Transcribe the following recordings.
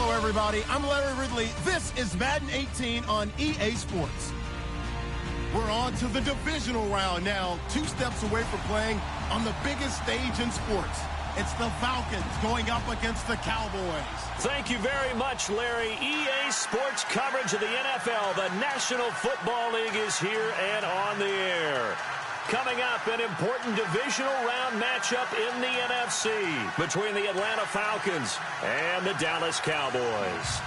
Hello, everybody. I'm Larry Ridley. This is Madden 18 on EA Sports. We're on to the divisional round now, 2 steps away from playing on the biggest stage in sports. It's the Falcons going up against the Cowboys. Thank you very much, Larry. EA Sports coverage of the NFL. The National Football League is here and on the air. Coming up, an important divisional round matchup in the NFC between the Atlanta Falcons and the Dallas Cowboys.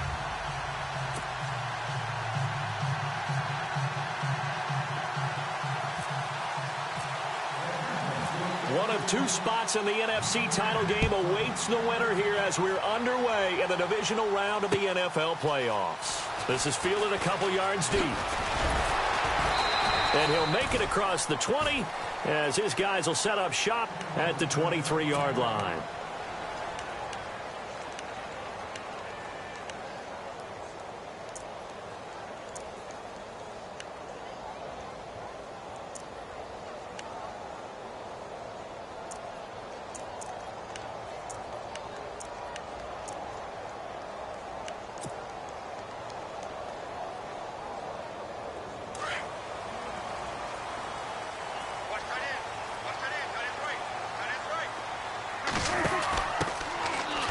One of 2 spots in the NFC title game awaits the winner here as we're underway in the divisional round of the NFL playoffs. This is fielded a couple yards deep. And he'll make it across the 20 as his guys will set up shop at the 23-yard line.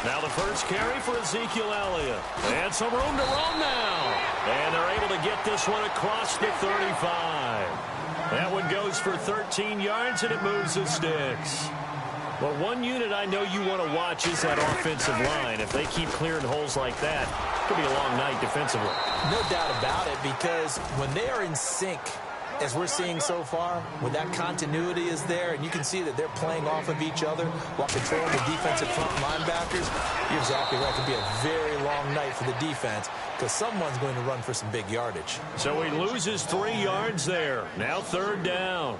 Now the first carry for Ezekiel Elliott. And some room to roam now. And they're able to get this one across the 35. That one goes for 13 yards, and it moves the sticks. But one unit I know you want to watch is that offensive line. If they keep clearing holes like that, it could be a long night defensively. No doubt about it, because when they are in sync, as we're seeing so far, when that continuity is there, and you can see that they're playing off of each other while controlling the defensive front linebackers, you're exactly right. It could be a very long night for the defense because someone's going to run for some big yardage. So he loses 3 yards there. Now 3rd down.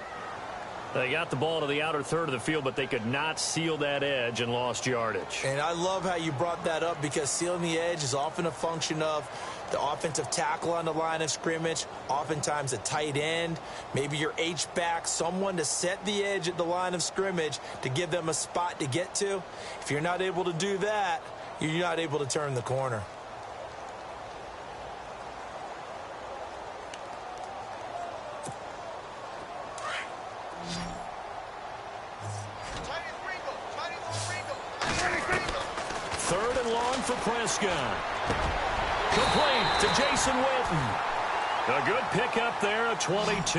They got the ball to the outer third of the field, but they could not seal that edge and lost yardage. And I love how you brought that up because sealing the edge is often a function of the offensive tackle on the line of scrimmage, oftentimes a tight end, maybe your H-back, someone to set the edge at the line of scrimmage to give them a spot to get to. If you're not able to do that, you're not able to turn the corner. Third and long for Prescott. Complete to Jason Witten. A good pickup there at 22.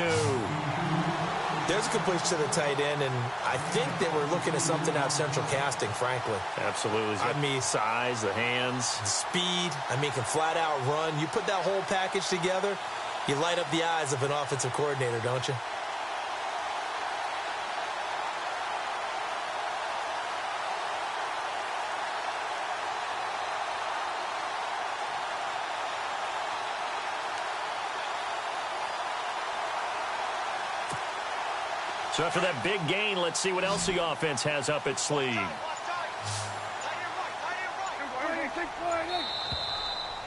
There's a completion to the tight end, and I think they were looking at something out of central casting, frankly. Absolutely. I mean, size, the hands. the speed. I mean, can flat out run. You put that whole package together, you light up the eyes of an offensive coordinator, don't you? So after that big gain, let's see what else the offense has up its sleeve.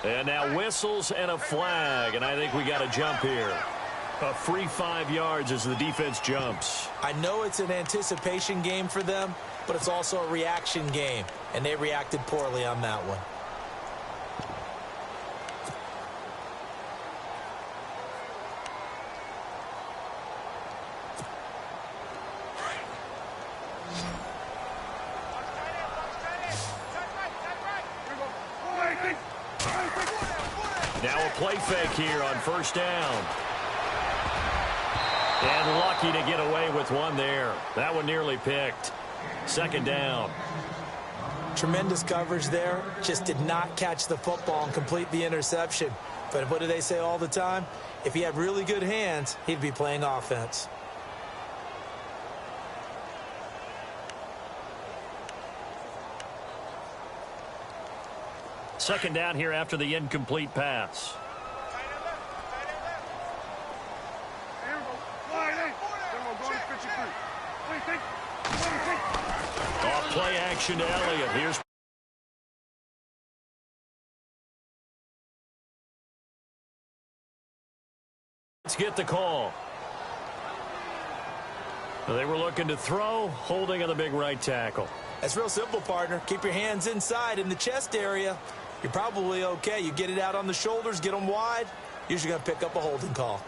And now whistles and a flag, and I think we got a jump here. A free 5 yards as the defense jumps. I know it's an anticipation game for them, but it's also a reaction game, and they reacted poorly on that one. Now a play fake here on 1st down. And lucky to get away with one there. That one nearly picked. 2nd down. Tremendous coverage there. Just did not catch the football and complete the interception. But what do they say all the time? If he had really good hands, he'd be playing offense. Second down here after the incomplete pass. Off play action to Elliott. Here's let's get the call. They were looking to throw, holding on the big right tackle. That's real simple, partner. Keep your hands inside in the chest area. you're probably okay. You get it out on the shoulders, get them wide, usually going to pick up a holding call.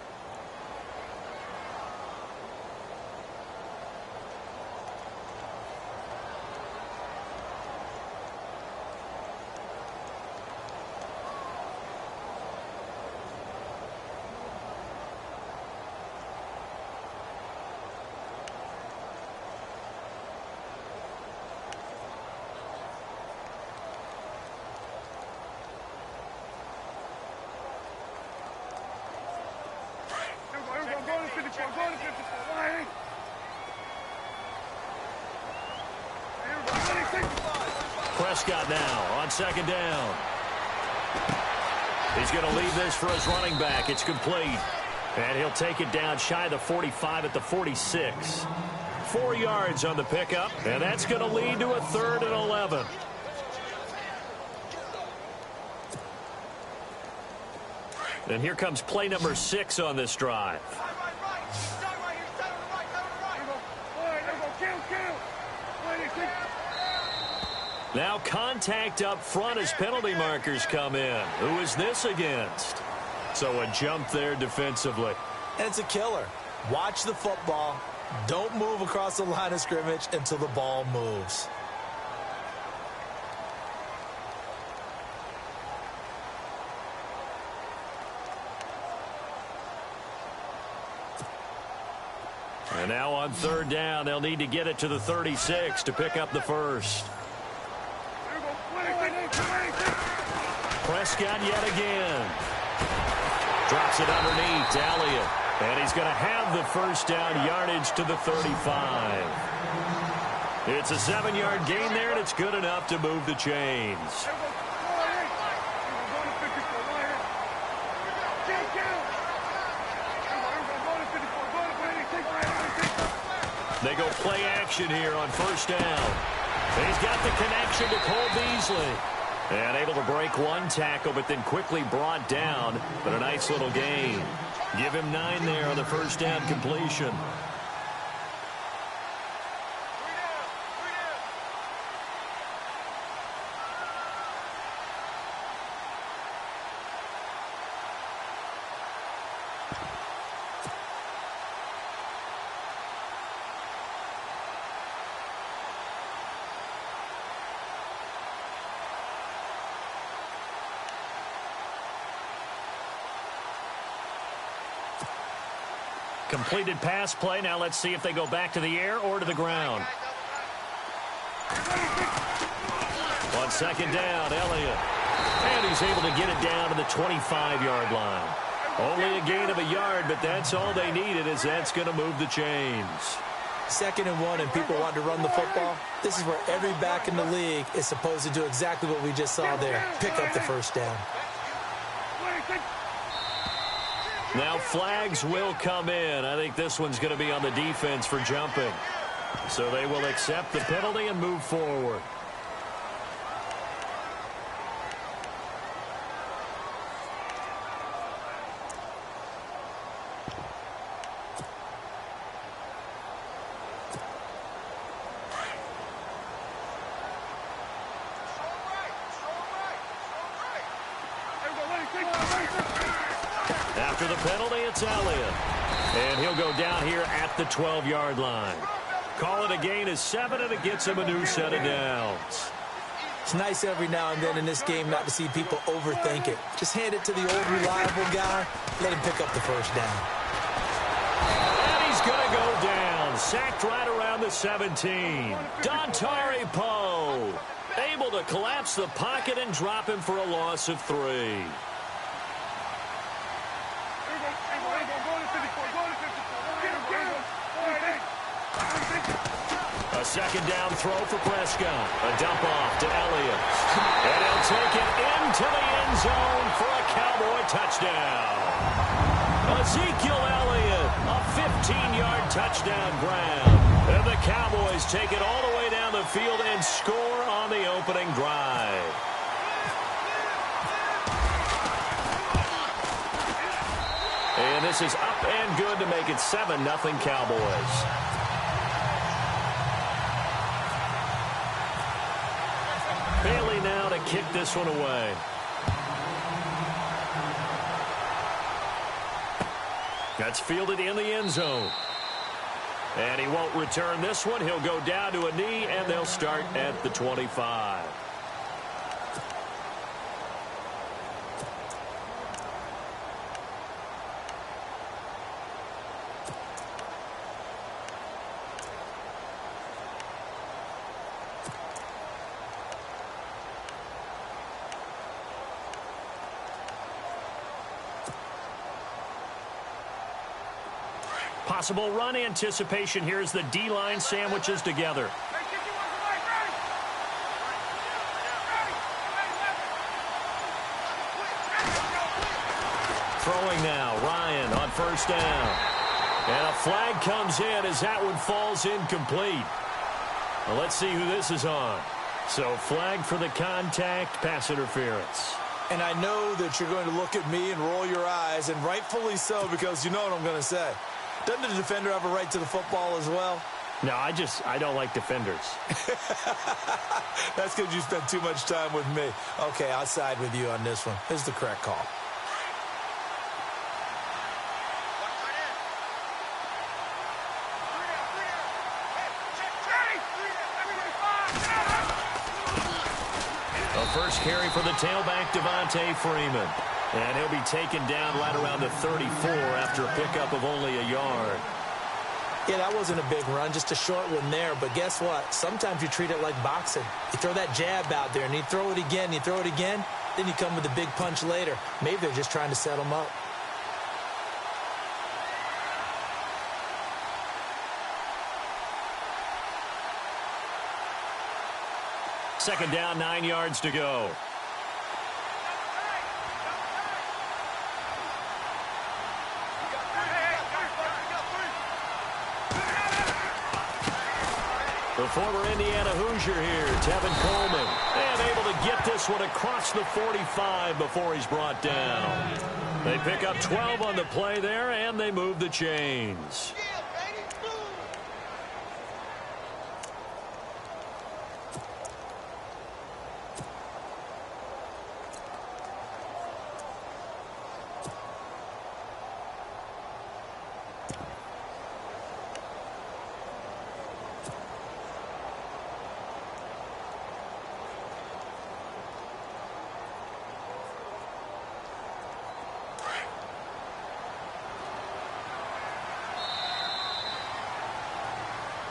Prescott now on second down. He's going to leave this for his running back. It's complete. And he'll take it down shy of the 45 at the 46. 4 yards on the pickup, and that's going to lead to a 3rd and 11. And here comes play number 6 on this drive. Now contact up front as penalty markers come in. Who is this against? So a jump there defensively. And it's a killer. Watch the football. Don't move across the line of scrimmage until the ball moves. And now on 3rd down, they'll need to get it to the 36 to pick up the first. Prescott yet again. Drops it underneath to Elliott. And he's going to have the first down yardage to the 35. It's a 7-yard gain there, and it's good enough to move the chains. They go play action here on 1st down. He's got the connection to Cole Beasley. And able to break one tackle, but then quickly brought down. But a nice little gain. Give him 9 there on the 1st down completion. Completed pass play. Now let's see if they go back to the air or to the ground. On 2nd down, Elliott. And he's able to get it down to the 25-yard line. Only a gain of a yard, but that's all they needed, as that's going to move the chains. 2nd and 1, and people want to run the football. This is where every back in the league is supposed to do exactly what we just saw there. Pick up the first down. Now flags will come in. I think this one's going to be on the defense for jumping. So they will accept the penalty and move forward. After the penalty, it's Elliott. And he'll go down here at the 12-yard line. Call it a gain of 7, and it gets him a new set of downs. It's nice every now and then in this game not to see people overthink it. Just hand it to the old reliable guy. Let him pick up the first down. And he's going to go down. Sacked right around the 17. Dontari Poe able to collapse the pocket and drop him for a loss of 3. A 2nd down throw for Prescott. A dump off to Elliott. And he'll take it into the end zone for a Cowboy touchdown. Ezekiel Elliott, a 15-yard touchdown grab. And the Cowboys take it all the way down the field and score on the opening drive. And this is up and good to make it 7-0 Cowboys. Bailey now to kick this one away. That's fielded in the end zone. And he won't return this one. He'll go down to a knee, and they'll start at the 25. Possible run anticipation. Here's the D-line sandwiches together. Throwing now, Ryan on first down. And a flag comes in as that one falls incomplete. Well, let's see who this is on. So flag for the contact, pass interference. And I know that you're going to look at me and roll your eyes, and rightfully so, because you know what I'm going to say. Doesn't the defender have a right to the football as well? No, I don't like defenders. That's because you spent too much time with me. Okay, I'll side with you on this one. This is the correct call. The first carry for the tailback, Devontae Freeman. And he'll be taken down right around the 34 after a pickup of only a yard. Yeah, that wasn't a big run, just a short one there. But guess what? Sometimes you treat it like boxing. You throw that jab out there, and you throw it again, you throw it again, then you come with a big punch later. Maybe they're just trying to set him up. Second down, 9 yards to go. The former Indiana Hoosier here, Tevin Coleman, and able to get this one across the 45 before he's brought down. They pick up 12 on the play there, and they move the chains.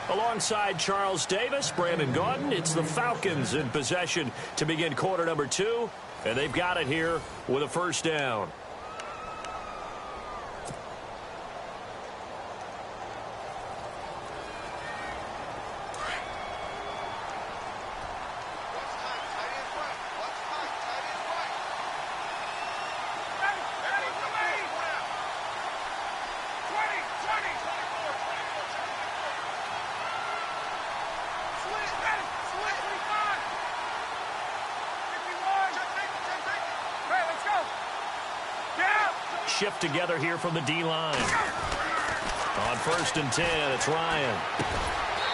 Alongside Charles Davis, Brandon Gaudin, it's the Falcons in possession to begin quarter number 2, and they've got it here with a first down. Shift together here from the D-line. On first and 10, it's Ryan.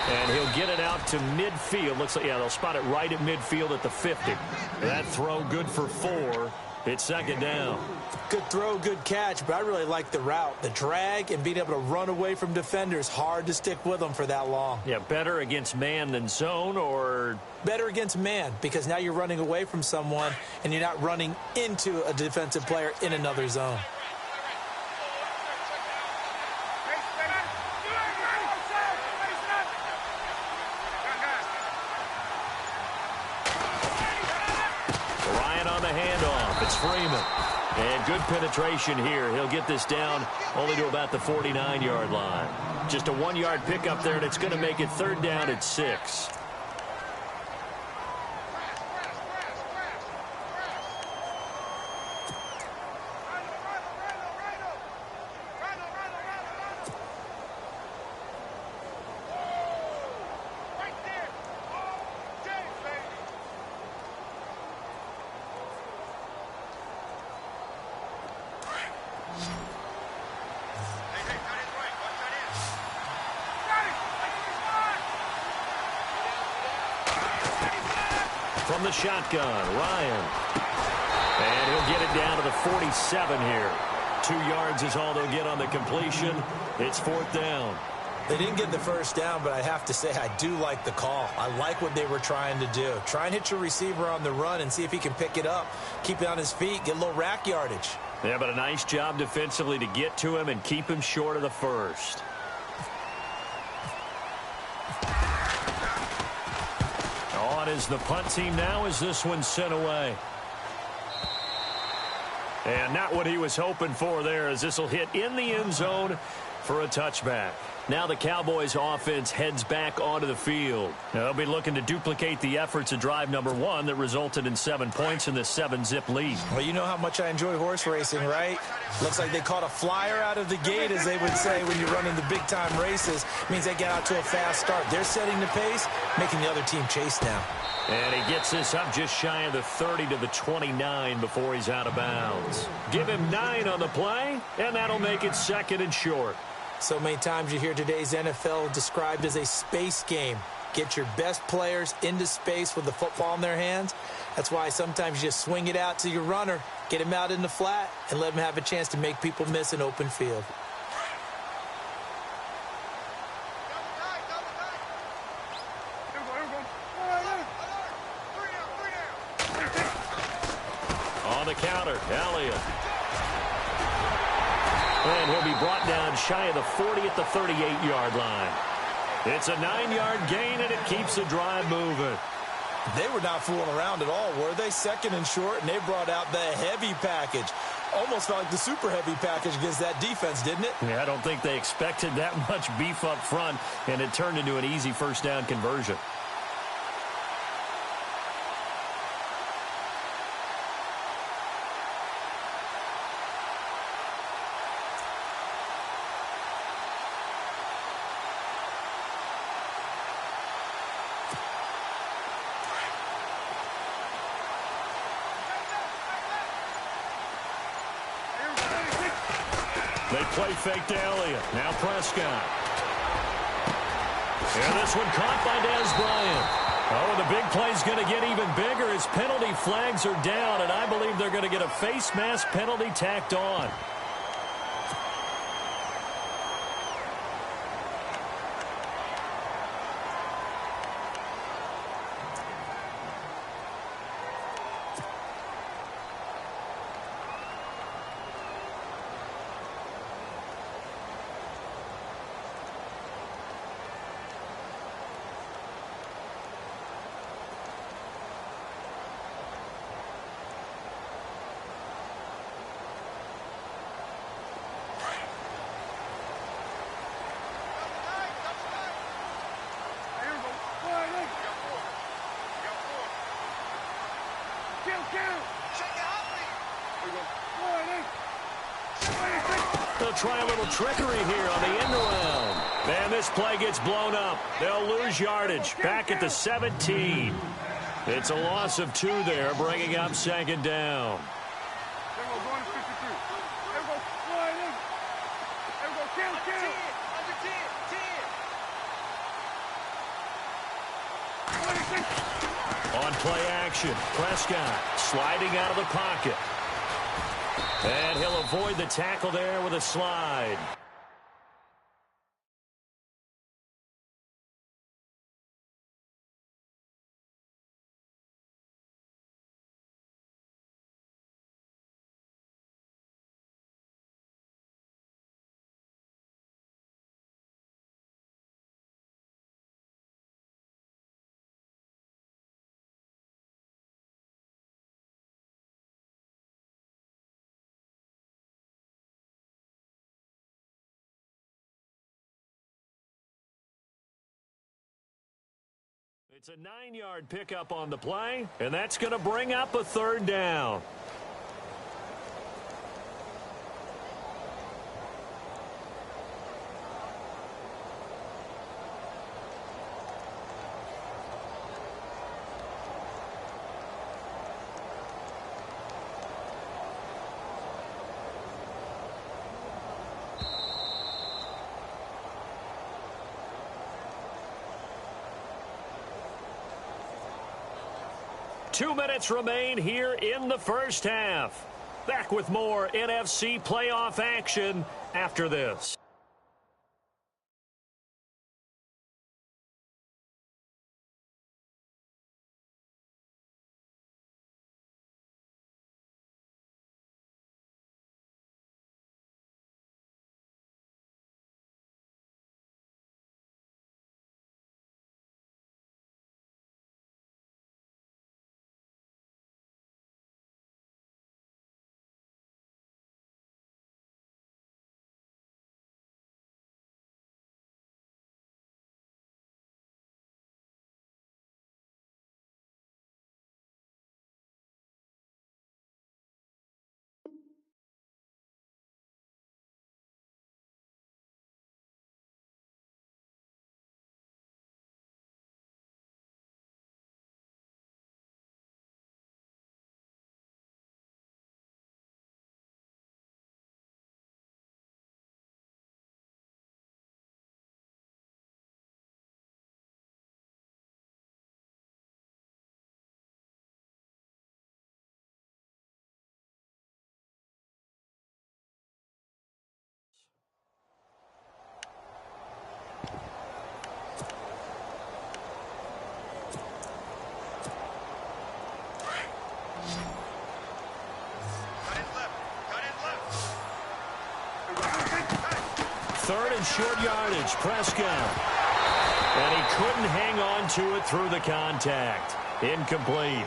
And he'll get it out to midfield. Looks like, yeah, they'll spot it right at midfield at the 50. That throw good for 4. It's second down. Good throw, good catch, but I really like the route. The drag and being able to run away from defenders. Hard to stick with them for that long. Yeah, better against man than zone, or? Better against man, because now you're running away from someone and you're not running into a defensive player in another zone. Freeman. And good penetration here. He'll get this down only to about the 49-yard line. Just a 1-yard pickup there, and it's going to make it third down at 6. from the shotgun. Ryan. And he'll get it down to the 47 here. 2 yards is all they'll get on the completion. It's 4th down. They didn't get the first down, but I have to say I do like the call. I like what they were trying to do. Try and hit your receiver on the run and see if he can pick it up. Keep it on his feet, get a little rack yardage. Yeah, but a nice job defensively to get to him and keep him short of the first. On is the punt team now as this one's sent away. And not what he was hoping for there, as this will hit in the end zone for a touchback. Now the Cowboys offense heads back onto the field. Now they'll be looking to duplicate the efforts of drive number 1 that resulted in 7 points in this 7-zip lead. Well, you know how much I enjoy horse racing, right? Looks like they caught a flyer out of the gate, as they would say when you're running the big-time races. Means they get out to a fast start. They're setting the pace, making the other team chase now. And he gets this up just shy of the 30 to the 29 before he's out of bounds. Give him 9 on the play, and that'll make it 2nd and short. So many times you hear today's NFL described as a space game. Get your best players into space with the football in their hands. That's why sometimes you just swing it out to your runner, get him out in the flat, and let him have a chance to make people miss an open field. On the counter, Elliott. And he'll be brought down shy of the 40 at the 38-yard line. It's a 9-yard gain, and it keeps the drive moving. They were not fooling around at all, were they? 2nd and short, and they brought out the heavy package. Almost felt like the super heavy package against that defense, didn't it? Yeah, I don't think they expected that much beef up front, and it turned into an easy first down conversion. They play fake to Elliott. Now Prescott. And this one caught by Dez Bryant. Oh, the big play's going to get even bigger as penalty flags are down, and I believe they're going to get a face mask penalty tacked on. They'll try a little trickery here on the end around. And this play gets blown up. They'll lose yardage back at the 17. It's a loss of 2 there, bringing up 2nd down. On play action, Prescott sliding out of the pocket. And he'll avoid the tackle there with a slide. It's a 9-yard pickup on the play, and that's going to bring up a 3rd down. 2 minutes remain here in the first half. Back with more NFC playoff action after this. Third and short yardage, Prescott. And he couldn't hang on to it through the contact. Incomplete.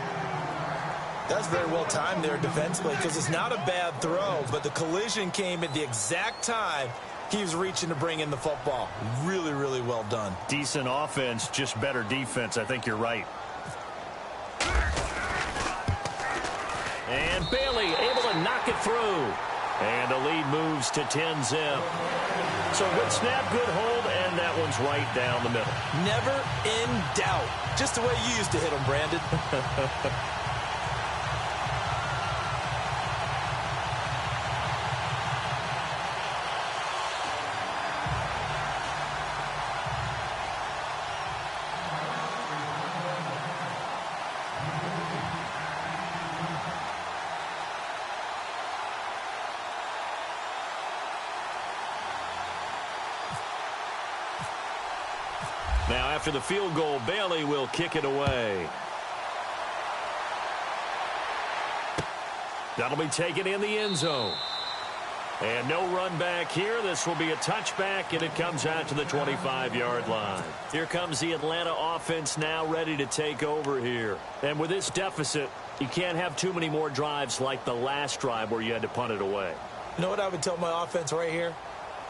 That's very well timed there defensively because it's not a bad throw, but the collision came at the exact time he was reaching to bring in the football. Really, really well done. Decent offense, just better defense. I think you're right. And Bailey able to knock it through. And the lead moves to 10-zip. So good snap, good hold, and that one's right down the middle. Never in doubt. Just the way you used to hit them, Brandon. Now, after the field goal, Bailey will kick it away. That'll be taken in the end zone. And no run back here. This will be a touchback, and it comes out to the 25-yard line. Here comes the Atlanta offense now ready to take over here. And with this deficit, you can't have too many more drives like the last drive where you had to punt it away. You know what I would tell my offense right here?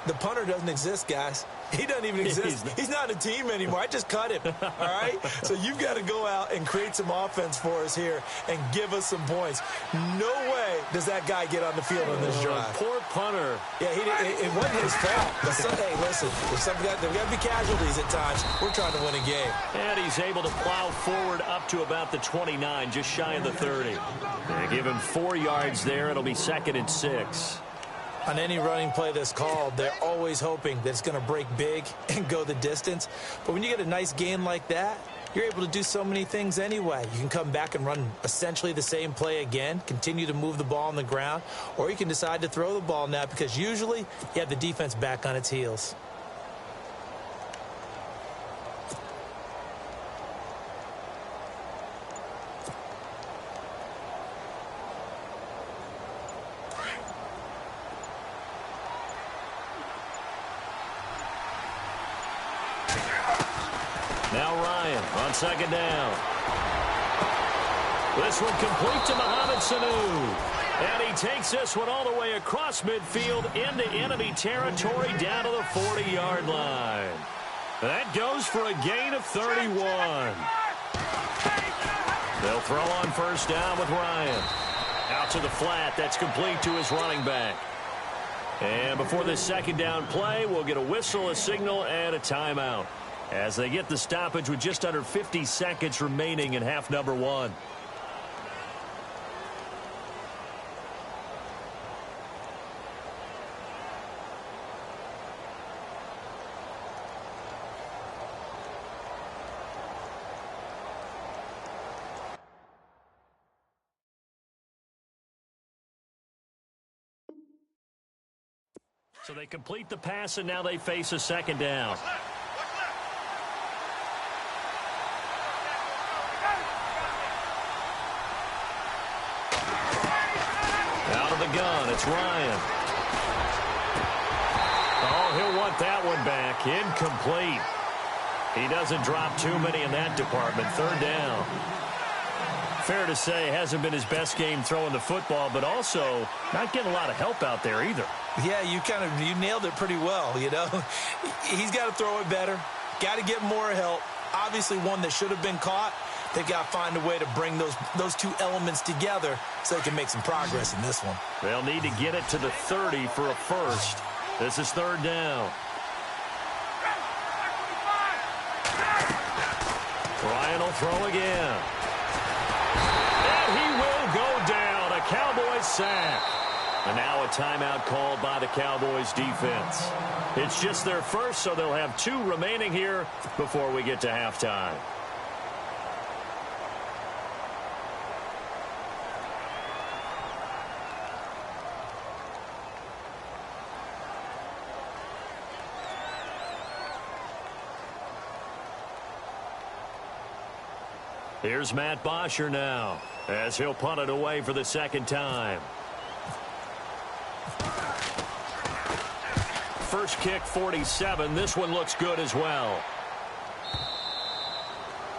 The punter doesn't exist, guys. He doesn't even exist. He's not a team anymore. I just cut him, all right? So you've got to go out and create some offense for us here and give us some points. No way does that guy get on the field on this drive. Poor punter. Yeah, it wasn't his fault. Hey, listen, there've got to be casualties at times. We're trying to win a game. And he's able to plow forward up to about the 29, just shy of the 30. They give him 4 yards there. It'll be 2nd and 6. On any running play that's called, they're always hoping that it's going to break big and go the distance. But when you get a nice gain like that, you're able to do so many things anyway. You can come back and run essentially the same play again, continue to move the ball on the ground, or you can decide to throw the ball now because usually you have the defense back on its heels. Now Ryan on 2nd down. This one complete to Mohamed Sanu. And he takes this one all the way across midfield into enemy territory down to the 40-yard line. That goes for a gain of 31. They'll throw on 1st down with Ryan. Out to the flat. That's complete to his running back. And before this 2nd down play, we'll get a whistle, a signal, and a timeout, as they get the stoppage with just under 50 seconds remaining in half number 1. So they complete the pass, and now they face a second down. Out of the gun, it's Ryan. Oh, he'll want that one back. Incomplete. He doesn't drop too many in that department. Third down. Fair to say, hasn't been his best game throwing the football, but also not getting a lot of help out there either. Yeah, you nailed it pretty well, you know. He's got to throw it better. Got to get more help. Obviously one that should have been caught. They've got to find a way to bring those two elements together so they can make some progress in this one. They'll need to get it to the 30 for a first. This is third down. Ryan will throw again. And he will go down. A Cowboys sack. And now a timeout called by the Cowboys defense. It's just their first, so they'll have 2 remaining here before we get to halftime. Here's Matt Bosher now, as he'll punt it away for the second time. First kick, 47. This one looks good as well.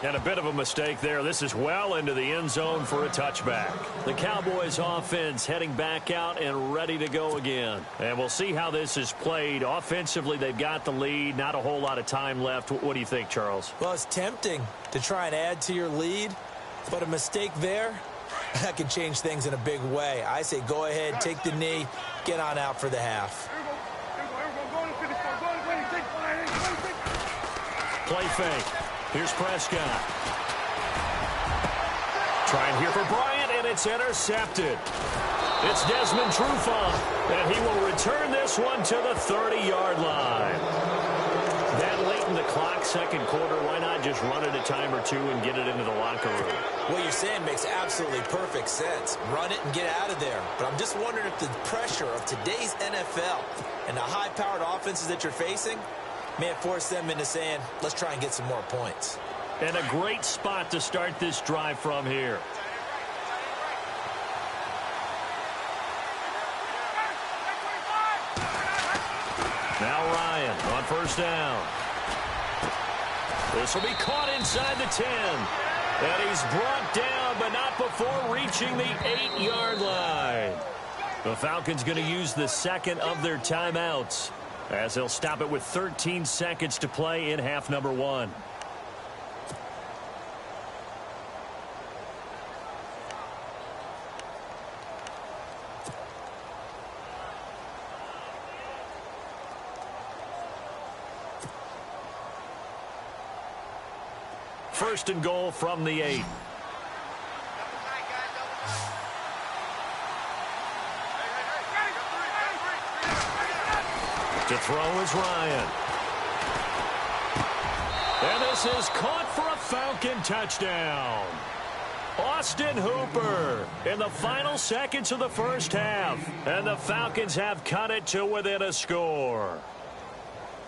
And a bit of a mistake there. This is well into the end zone for a touchback. The Cowboys offense heading back out and ready to go again. And we'll see how this is played. Offensively, they've got the lead. Not a whole lot of time left. What do you think, Charles? Well, it's tempting to try and add to your lead, but a mistake there, that can change things in a big way. I say go ahead, take the knee, get on out for the half. Play fake. Here's Prescott. Trying here for Bryant, and it's intercepted. It's Desmond Trufant, and he will return this one to the 30-yard line. That late in the clock, second quarter, why not just run it a time or two and get it into the locker room? What you're saying makes absolutely perfect sense. Run it and get out of there. But I'm just wondering if the pressure of today's NFL and the high-powered offenses that you're facing may have forced them into saying, let's try and get some more points. And a great spot to start this drive from here. Now Ryan on first down. This will be caught inside the 10. And he's brought down, but not before reaching the 8-yard line. The Falcons going to use the second of their timeouts, as they'll stop it with 13 seconds to play in half number 1. First and goal from the 8. To throw is Ryan. And this is caught for a Falcon touchdown. Austin Hooper in the final seconds of the first half. And the Falcons have cut it to within a score.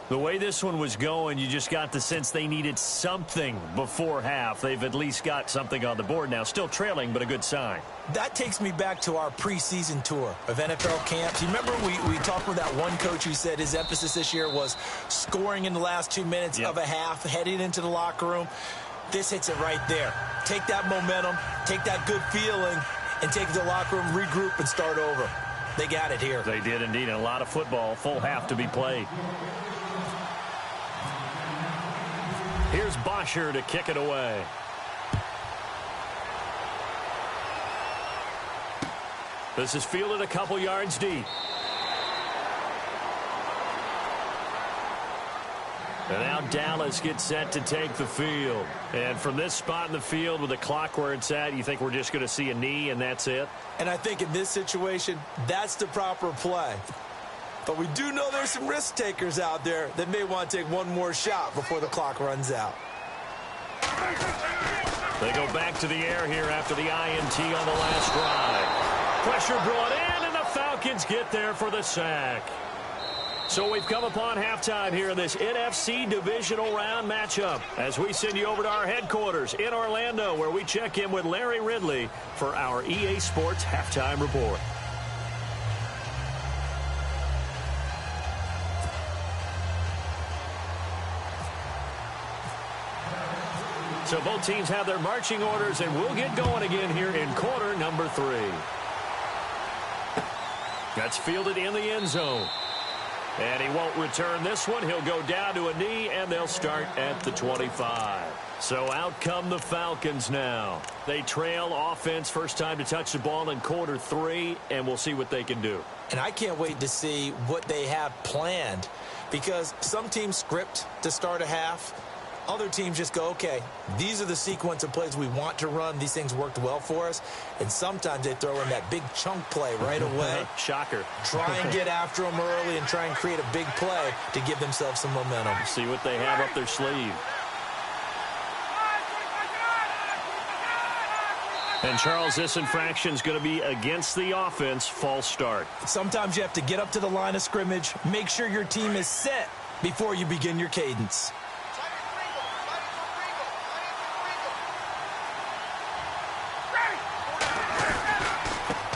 The way this one was going, you just got the sense they needed something before half. They've at least got something on the board now. Still trailing, but a good sign. That takes me back to our preseason tour of NFL camps. You remember we talked with that one coach who said his emphasis this year was scoring in the last 2 minutes of a half, heading into the locker room. This hits it right there. Take that momentum, take that good feeling, and take it to the locker room, regroup, and start over. They got it here. They did indeed. And a lot of football, full half to be played. Here's Bosher to kick it away. This is fielded a couple yards deep. And now Dallas gets set to take the field. And from this spot in the field with the clock where it's at, you think we're just going to see a knee and that's it? And I think in this situation, that's the proper play. But we do know there's some risk takers out there that may want to take one more shot before the clock runs out. They go back to the air here after the INT on the last drive. Pressure brought in, and the Falcons get there for the sack. So we've come upon halftime here in this NFC divisional round matchup as we send you over to our headquarters in Orlando, where we check in with Larry Ridley for our EA Sports Halftime Report. So both teams have their marching orders, and we'll get going again here in quarter number 3. That's fielded in the end zone. And he won't return this one. He'll go down to a knee, and they'll start at the 25. So out come the Falcons now. They trail offense, first time to touch the ball in quarter 3, and we'll see what they can do. And I can't wait to see what they have planned, because some teams script to start a half. Other teams just go, okay, these are the sequence of plays we want to run. These things worked well for us. And sometimes they throw in that big chunk play right away. Shocker. Try and get after them early and try and create a big play to give themselves some momentum. See what they have up their sleeve. And Charles, this infraction is going to be against the offense. False start. Sometimes you have to get up to the line of scrimmage, make sure your team is set before you begin your cadence.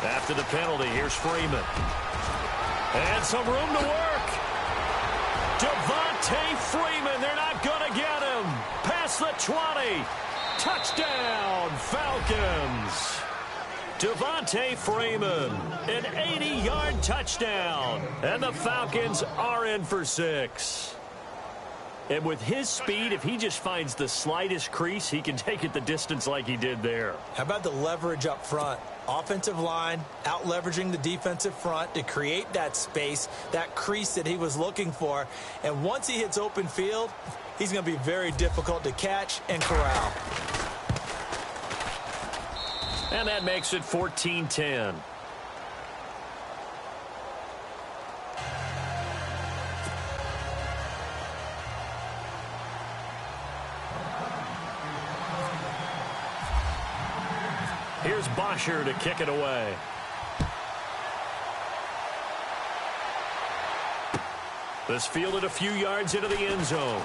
After the penalty, here's Freeman. And some room to work. Devontae Freeman, they're not going to get him. Past the 20. Touchdown, Falcons. Devontae Freeman, an 80-yard touchdown. And the Falcons are in for 6. And with his speed, if he just finds the slightest crease, he can take it the distance like he did there. How about the leverage up front? Offensive line out leveraging the defensive front to create that space, that crease that he was looking for. And once he hits open field, he's going to be very difficult to catch and corral. And that makes it 14-10. Here's Bosher to kick it away. This fielded a few yards into the end zone.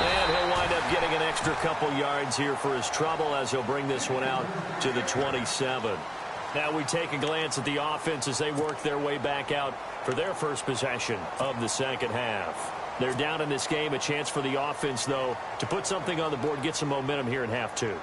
And he'll wind up getting an extra couple yards here for his trouble as he'll bring this one out to the 27. Now we take a glance at the offense as they work their way back out for their first possession of the second half. They're down in this game. A chance for the offense, though, to put something on the board, get some momentum here in half 2.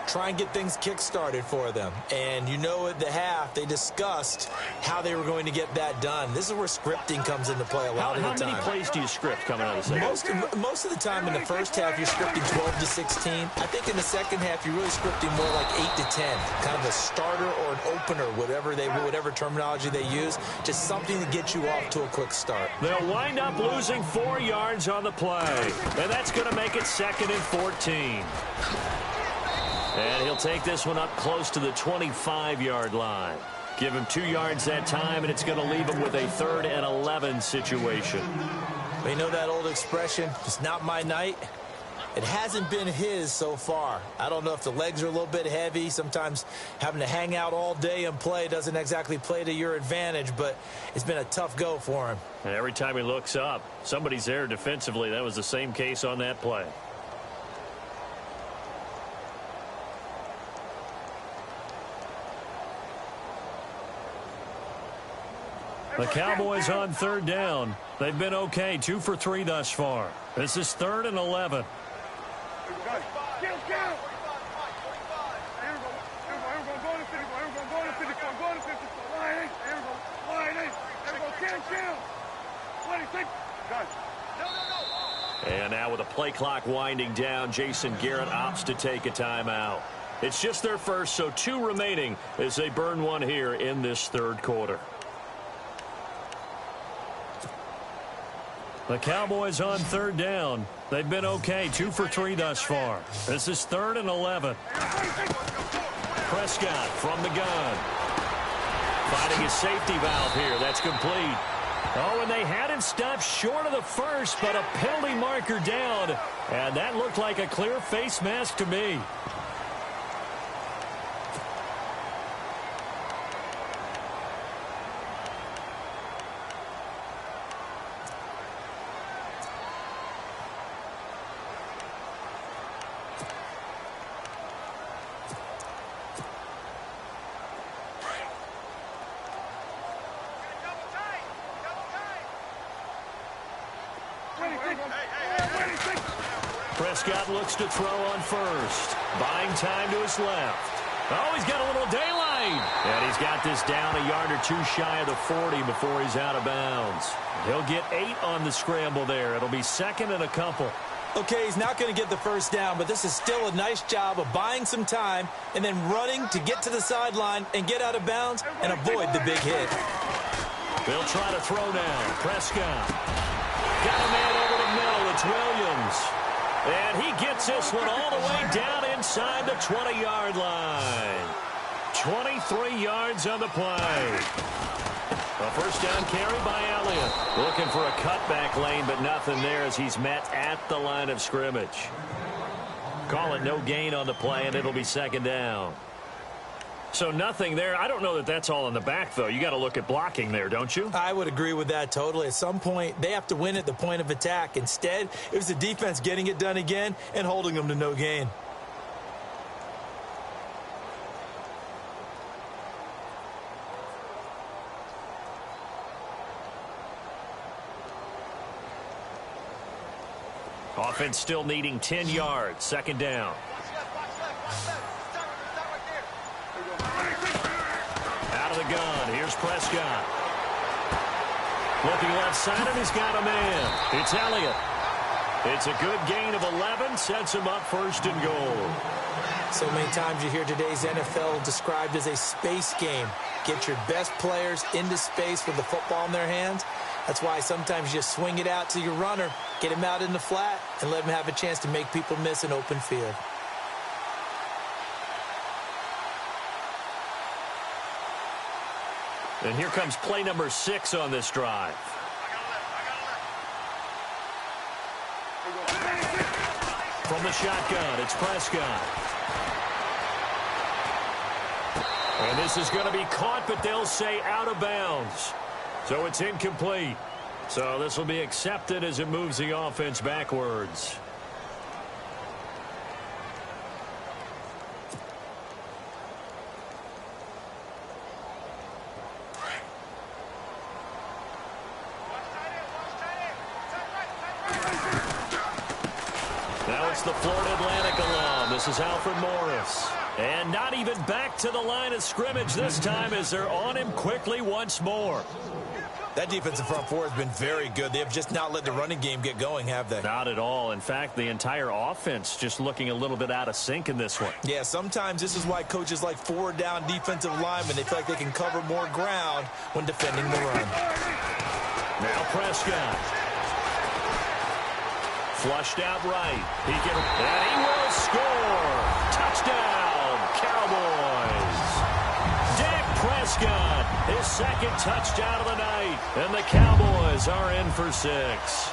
Try and get things kick-started for them. And you know at the half, they discussed how they were going to get that done. This is where scripting comes into play a lot of the time. How many plays do you script coming out of the second? Most of the time in the first half, you're scripting 12 to 16. I think in the second half, you're really scripting more like 8 to 10. Kind of a starter or an opener, whatever terminology they use. Just something to get you off to a quick start. They'll wind up losing 4 yards on the play. And that's going to make it 2nd and 14. And he'll take this one up close to the 25-yard line. Give him 2 yards that time, and it's going to leave him with a 3rd and 11 situation. You know that old expression, it's not my night? It hasn't been his so far. I don't know if the legs are a little bit heavy. Sometimes having to hang out all day and play doesn't exactly play to your advantage, but it's been a tough go for him. And every time he looks up, somebody's there defensively. That was the same case on that play. The Cowboys on 3rd down. They've been okay, 2 for 3 thus far. This is 3rd and 11. And now with a play clock winding down, Jason Garrett opts to take a timeout. It's just their first, so 2 remaining as they burn one here in this 3rd quarter. The Cowboys on 3rd down. They've been okay, 2 for 3 thus far. This is 3rd and 11. Prescott from the gun. Finding his safety valve here. That's complete. Oh, and they had him stopped short of the first, but a penalty marker down. And that looked like a clear face mask to me. Prescott looks to throw on first. Buying time to his left. Oh, he's got a little daylight. And he's got this down a yard or two shy of the 40 before he's out of bounds. He'll get 8 on the scramble there. It'll be second and a couple. Okay, he's not going to get the first down, but this is still a nice job of buying some time and then running to get to the sideline and get out of bounds and avoid the big hit. They'll try to throw now. Prescott. Got a man over the middle. It's Williams. And he gets this one all the way down inside the 20-yard line. 23 yards on the play. A first down carry by Elliott. Looking for a cutback lane, but nothing there as he's met at the line of scrimmage. Call it no gain on the play, and it'll be second down. So nothing there. I don't know that that's all in the back, though. You got to look at blocking there, don't you? I would agree with that totally. At some point, they have to win at the point of attack. Instead, it was the defense getting it done again and holding them to no gain. Offense still needing 10 yards. Second down. Out of the gun. Here's Prescott. Looking left side, and he's got a man. It's Elliott. It's a good gain of 11. Sets him up first and goal. So many times you hear today's NFL described as a space game. Get your best players into space with the football in their hands. That's why sometimes you just swing it out to your runner, get him out in the flat, and let him have a chance to make people miss an open field. And here comes play number 6 on this drive. From the shotgun, it's Prescott. And this is going to be caught, but they'll say out of bounds. So it's incomplete. So this will be accepted as it moves the offense backwards. Now it's the Florida Atlantic alum. This is Alfred Morris. And not even back to the line of scrimmage this time as they're on him quickly once more. That defensive front four has been very good. They have just not let the running game get going, have they? Not at all. In fact, the entire offense just looking a little bit out of sync in this one. Yeah, sometimes this is why coaches like forward-down defensive linemen, they feel like they can cover more ground when defending the run. Now Prescott. Flushed out right. And he will score. Touchdown, Cowboys. Dak Prescott, his second touchdown of the night. And the Cowboys are in for 6.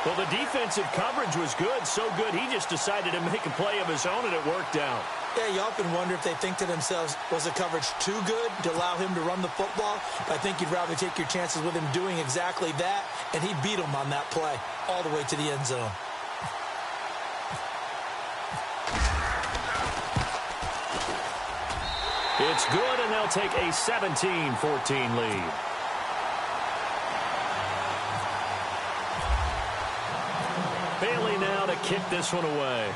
Well, the defensive coverage was good, so good he just decided to make a play of his own, and it worked out. Yeah, you often wonder if they think to themselves, was the coverage too good to allow him to run the football? I think you'd rather take your chances with him doing exactly that, and he beat him on that play all the way to the end zone. It's good, and they'll take a 17-14 lead. Bailey now to kick this one away.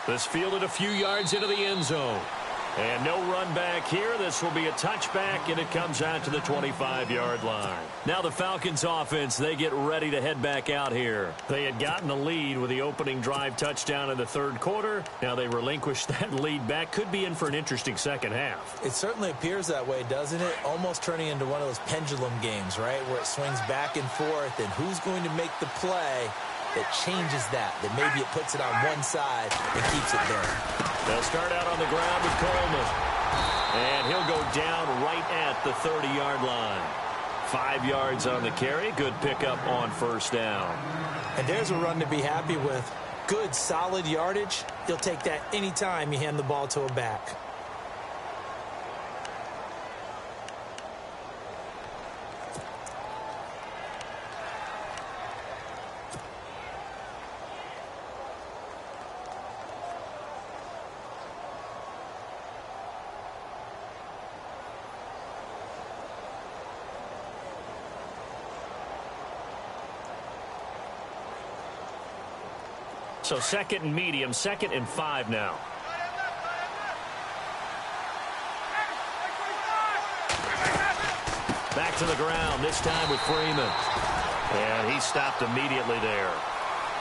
This fielded a few yards into the end zone. And no run back here. This will be a touchback, and it comes out to the 25-yard line. Now the Falcons offense, they get ready to head back out here. They had gotten the lead with the opening drive touchdown in the third quarter. Now they relinquish that lead back. Could be in for an interesting second half. It certainly appears that way, doesn't it? Almost turning into one of those pendulum games, right, where it swings back and forth, and who's going to make the play that changes that maybe it puts it on one side and keeps it there. They'll start out on the ground with Coleman. And he'll go down right at the 30-yard line. 5 yards on the carry. Good pickup on first down. And there's a run to be happy with. Good, solid yardage. He'll take that anytime you hand the ball to a back. So second and medium, 2nd and 5 now. Back to the ground, this time with Freeman. And he stopped immediately there.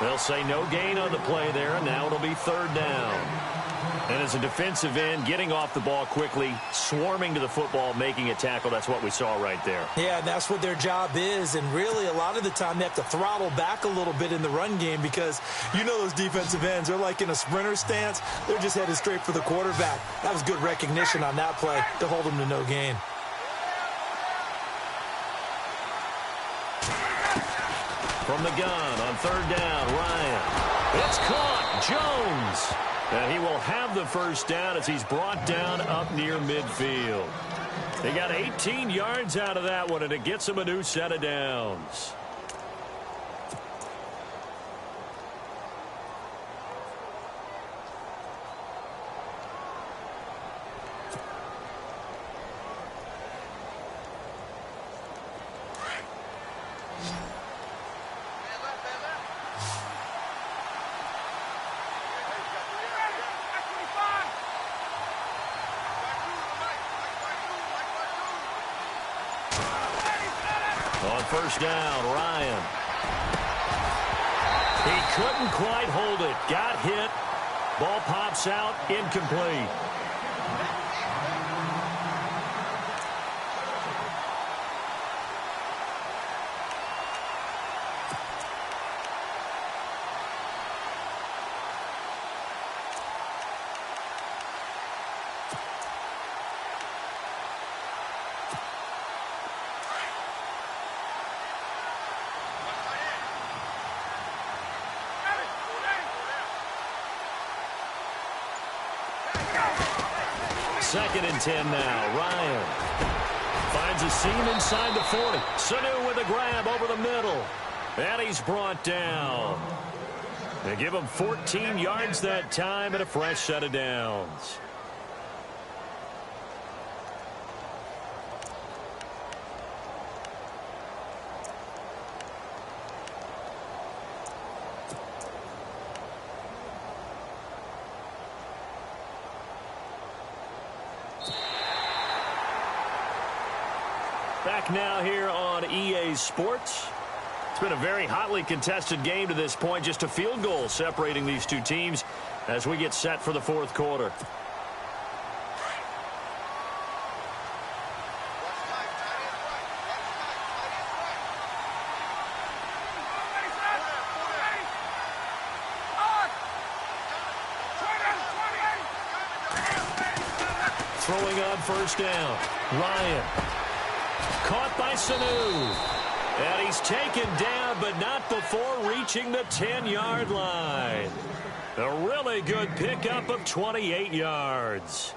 They'll say no gain on the play there, and now it'll be 3rd down. And as a defensive end, getting off the ball quickly, swarming to the football, making a tackle, that's what we saw right there. Yeah, and that's what their job is. And really, a lot of the time, they have to throttle back a little bit in the run game because you know those defensive ends, they're like in a sprinter stance. They're just headed straight for the quarterback. That was good recognition on that play to hold them to no gain. From the gun on 3rd down, Ryan. It's caught. Jones. And he will have the 1st down as he's brought down up near midfield. They got 18 yards out of that one, and it gets him a new set of downs. On 1st down, Ryan. He couldn't quite hold it. Got hit. Ball pops out. Incomplete. Second and 10 now. Ryan finds a seam inside the 40. Sanu with a grab over the middle. And he's brought down. They give him 14 yards that time and a fresh set of downs. Back now here on EA Sports. It's been a very hotly contested game to this point. Just a field goal separating these two teams as we get set for the 4th quarter. Throwing on 1st down. Ryan. Caught by Sanu. And he's taken down, but not before reaching the 10-yard line. A really good pickup of 28 yards.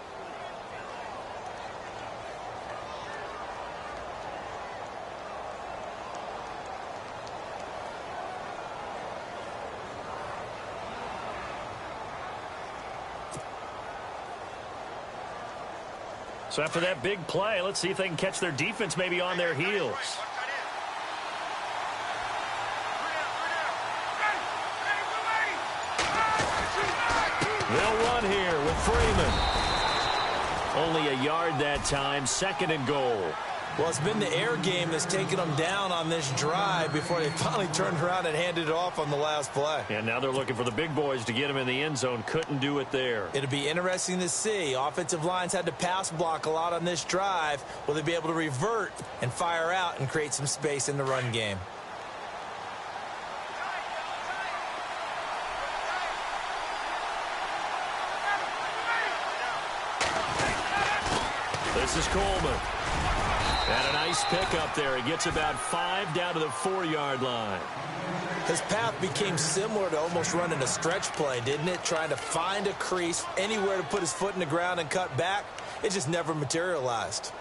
So after that big play, let's see if they can catch their defense maybe on their heels. They'll run here with Freeman. Only a yard that time, 2nd and goal. Well, it's been the air game that's taken them down on this drive before they finally turned around and handed it off on the last play. And now they're looking for the big boys to get him in the end zone. Couldn't do it there. It'll be interesting to see. Offensive lines had to pass block a lot on this drive. Will they be able to revert and fire out and create some space in the run game? This is Coleman. And a nice pickup there. He gets about 5 down to the 4-yard line. His path became similar to almost running a stretch play, didn't it? Trying to find a crease, anywhere to put his foot in the ground and cut back. It just never materialized.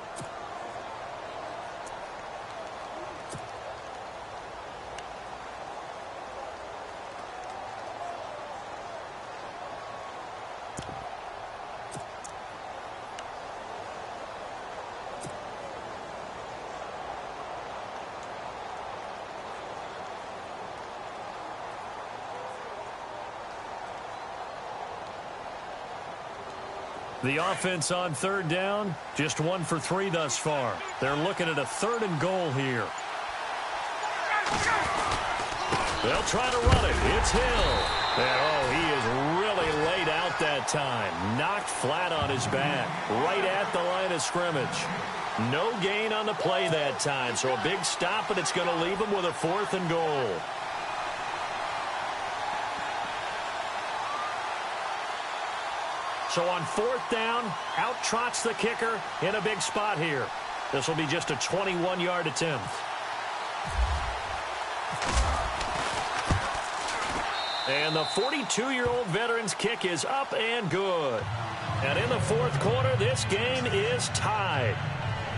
The offense on third down, just 1 for 3 thus far. They're looking at a 3rd and goal here. They'll try to run it. It's Hill. And, he is really laid out that time. Knocked flat on his back, right at the line of scrimmage. No gain on the play that time, so a big stop, and it's going to leave him with a 4th and goal. So on 4th down, out trots the kicker in a big spot here. This will be just a 21-yard attempt. And the 42-year-old veteran's kick is up and good. And in the 4th quarter, this game is tied.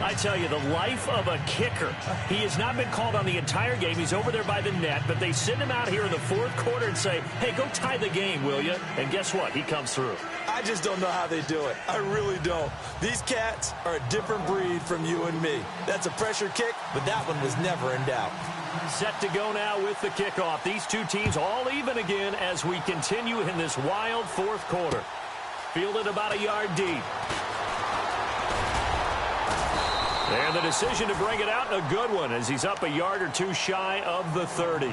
I tell you, the life of a kicker. He has not been called on the entire game. He's over there by the net, but they send him out here in the 4th quarter and say, hey, go tie the game, will you? And guess what? He comes through. I just don't know how they do it. I really don't. These cats are a different breed from you and me. That's a pressure kick, but that one was never in doubt. Set to go now with the kickoff. These two teams all even again as we continue in this wild 4th quarter. Fielded about a yard deep. And the decision to bring it out, and a good one, as he's up a yard or 2 shy of the 30.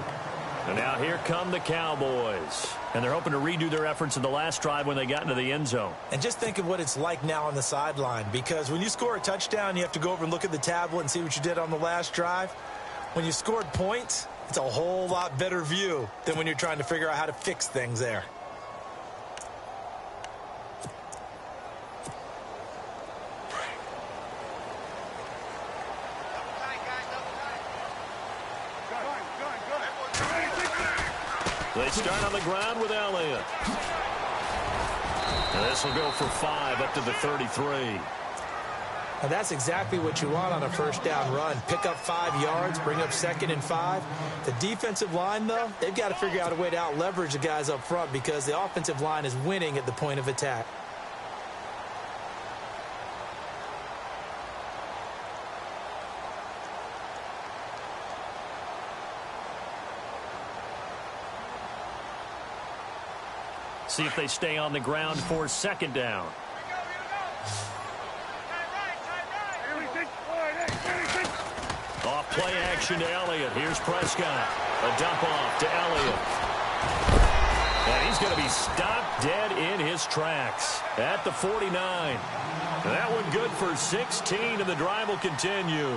And now here come the Cowboys. And they're hoping to redo their efforts in the last drive when they got into the end zone. And just think of what it's like now on the sideline, because when you score a touchdown, you have to go over and look at the tablet and see what you did on the last drive. When you scored points, it's a whole lot better view than when you're trying to figure out how to fix things there. They start on the ground with Elliott. And this will go for 5 up to the 33. And that's exactly what you want on a 1st down run. Pick up 5 yards, bring up 2nd and 5. The defensive line, though, they've got to figure out a way to out-leverage the guys up front because the offensive line is winning at the point of attack. See if they stay on the ground for 2nd down. Off play action to Elliott. Here's Prescott. A dump off to Elliott. And he's going to be stopped dead in his tracks at the 49. That one good for 16, and the drive will continue.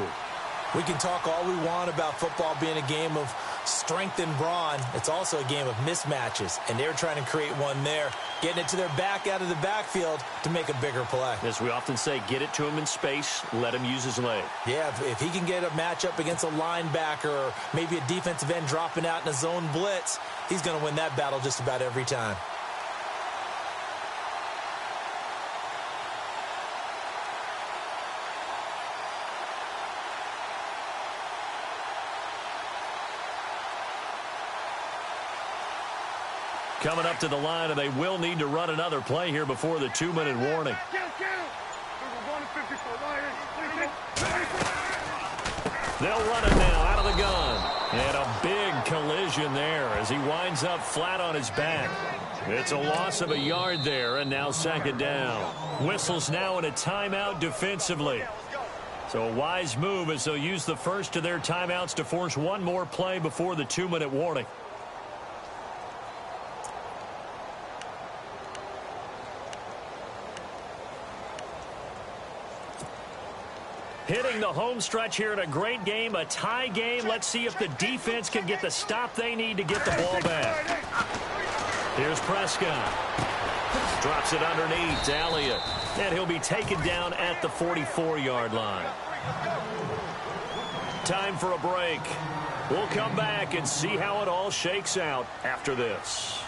We can talk all we want about football being a game of strength and brawn. It's also a game of mismatches, and they're trying to create one there, getting it to their back out of the backfield to make a bigger play. As we often say, get it to him in space, let him use his leg. Yeah, if he can get a matchup against a linebacker or maybe a defensive end dropping out in a zone blitz, he's going to win that battle just about every time. Coming up to the line, and they will need to run another play here before the 2-minute warning. They'll run it now out of the gun. And a big collision there as he winds up flat on his back. It's a loss of a yard there, and now 2nd down. Whistles now in a timeout defensively. So a wise move as they'll use the first of their timeouts to force one more play before the 2-minute warning. Hitting the home stretch here in a great game, a tie game. Let's see if the defense can get the stop they need to get the ball back. Here's Prescott. Drops it underneath to Elliott. And he'll be taken down at the 44-yard line. Time for a break. We'll come back and see how it all shakes out after this.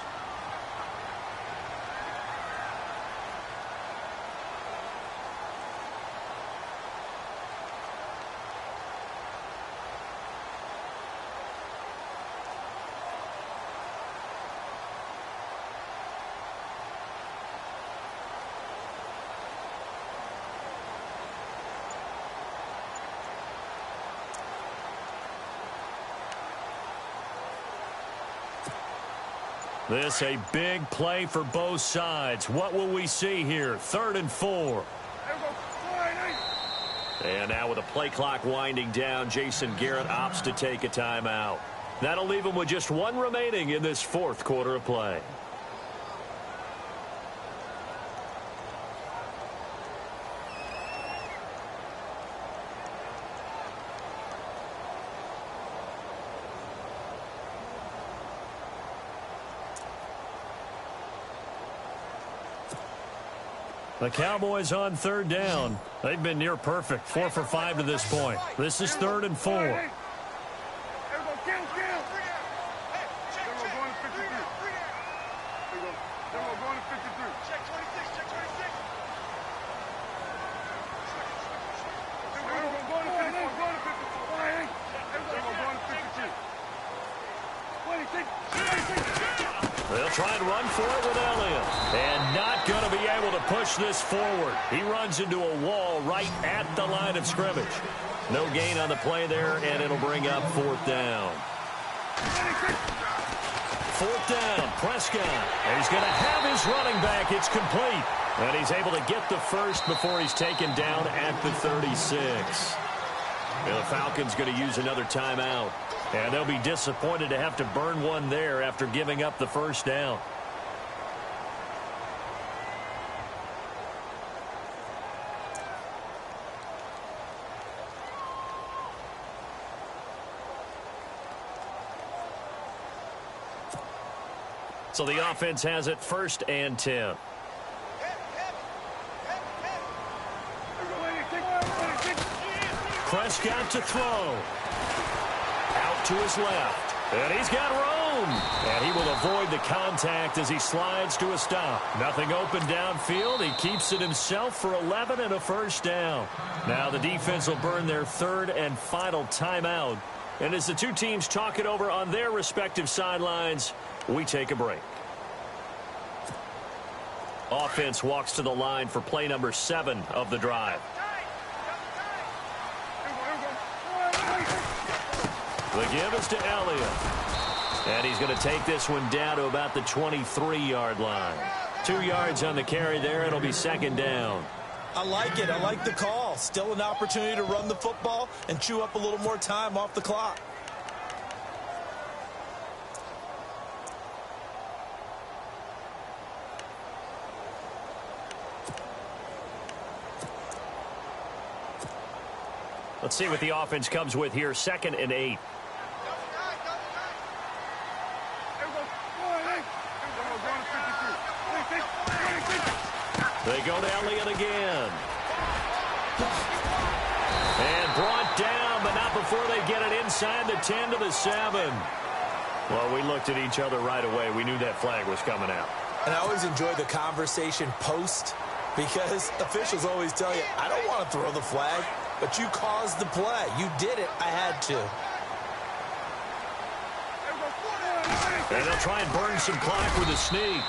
This a big play for both sides. What will we see here? 3rd and 4. And now with the play clock winding down, Jason Garrett opts to take a timeout. That'll leave him with just one remaining in this 4th quarter of play. The Cowboys on 3rd down. They've been near perfect, 4 for 5 to this point. This is 3rd and 4. They'll try and run for it with Elliott. And not going to be able to push this forward. He runs into a wall right at the line of scrimmage. No gain on the play there, and it'll bring up 4th down. 4th down, Prescott. And he's going to have his running back. It's complete. And he's able to get the first before he's taken down at the 36. And the Falcons going to use another timeout. And they'll be disappointed to have to burn one there after giving up the first down. So the offense has it 1st and 10. Prescott to throw. Out to his left. And he's got room. And he will avoid the contact as he slides to a stop. Nothing open downfield. He keeps it himself for 11 and a first down. Now the defense will burn their 3rd and final timeout. And as the two teams talk it over on their respective sidelines, we take a break. Offense walks to the line for play number 7 of the drive. The give is to Elliott. And he's going to take this one down to about the 23-yard line. 2 yards on the carry there. It'll be 2nd down. I like it. I like the call. Still an opportunity to run the football and chew up a little more time off the clock. Let's see what the offense comes with here. 2nd and 8. They go to Elliott again. And brought down, but not before they get it inside the 10 to the 7. Well, we looked at each other right away. We knew that flag was coming out. And I always enjoy the conversation post, because officials always tell you, I don't want to throw the flag, but you caused the play. You did it. I had to. And they'll try and burn some clock with a sneak.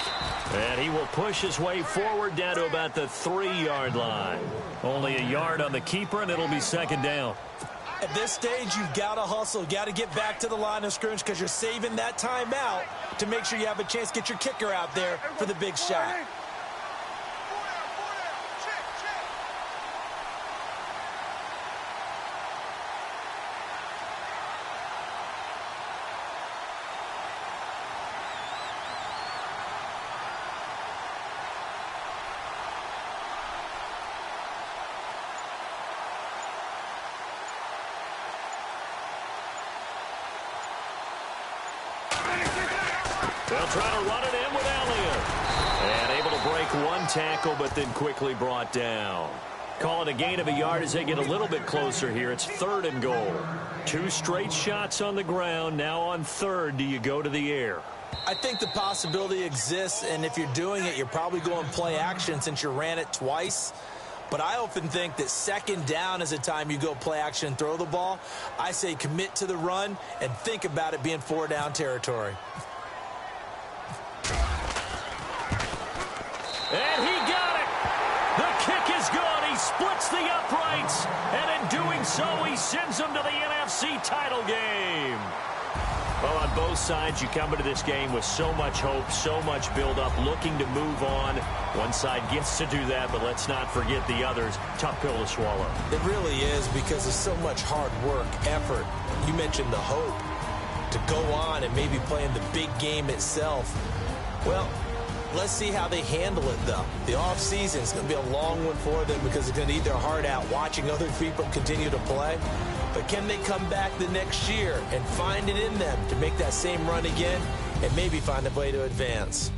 And he will push his way forward down to about the 3-yard line. Only a yard on the keeper, and it'll be 2nd down. At this stage, you've got to hustle. You've got to get back to the line of scrimmage because you're saving that timeout to make sure you have a chance to get your kicker out there for the big shot. They'll try to run it in with Elliott. And able to break one tackle, but then quickly brought down. Call it a gain of a yard as they get a little bit closer here. It's 3rd and goal. 2 straight shots on the ground. Now on 3rd, do you go to the air? I think the possibility exists, and if you're doing it, you're probably going play action since you ran it twice. But I often think that 2nd down is a time you go play action and throw the ball. I say commit to the run and think about it being 4-down territory. And he got it. The kick is good. He splits the uprights. And in doing so, he sends them to the NFC title game. Well, on both sides, you come into this game with so much hope, so much build-up, looking to move on. One side gets to do that, but let's not forget the others. Tough pill to swallow. It really is, because there's so much hard work, effort. You mentioned the hope to go on and maybe play in the big game itself. Well, let's see how they handle it, though. The offseason is going to be a long one for them because they're going to eat their heart out watching other people continue to play. But can they come back the next year and find it in them to make that same run again and maybe find a way to advance?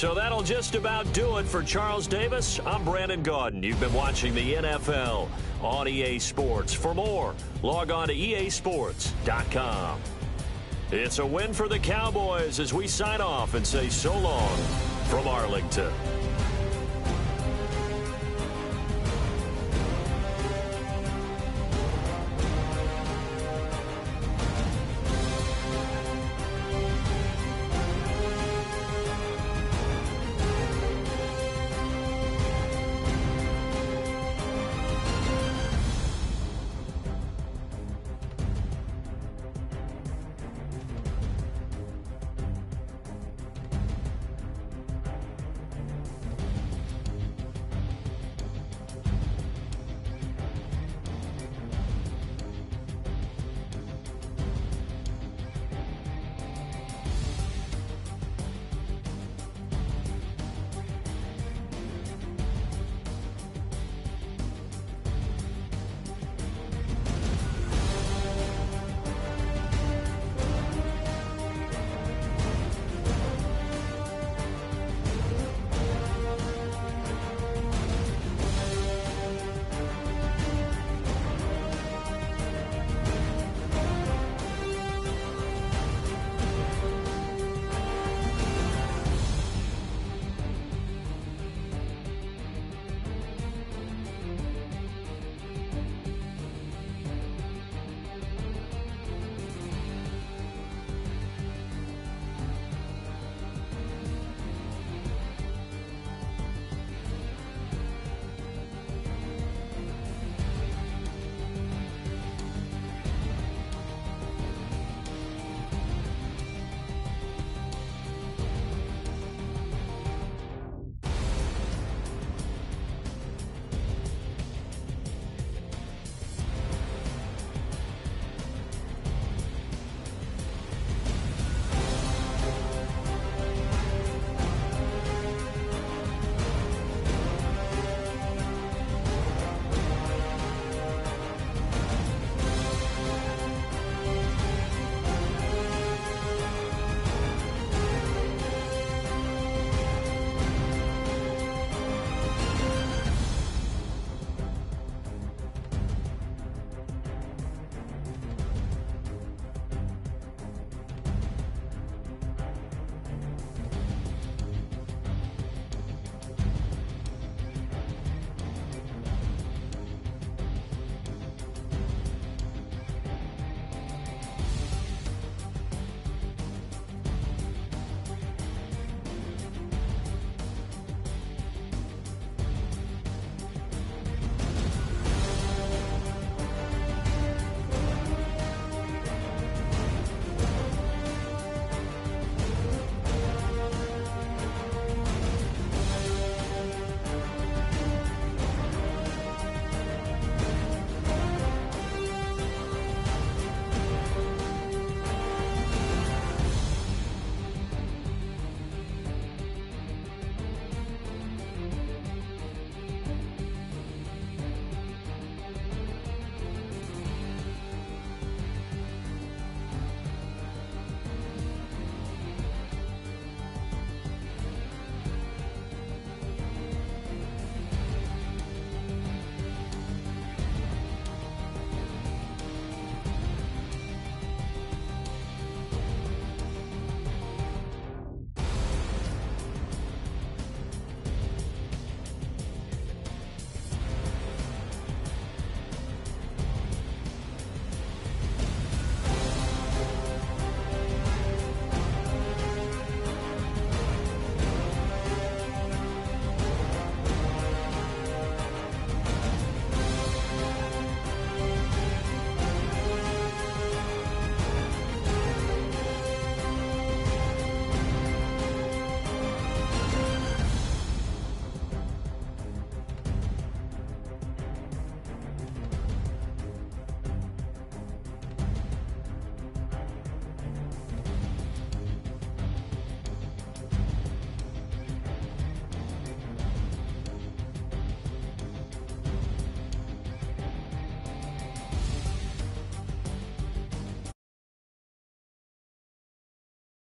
So that'll just about do it for Charles Davis. I'm Brandon Gaudin. You've been watching the NFL on EA Sports. For more, log on to easports.com. It's a win for the Cowboys as we sign off and say so long from Arlington.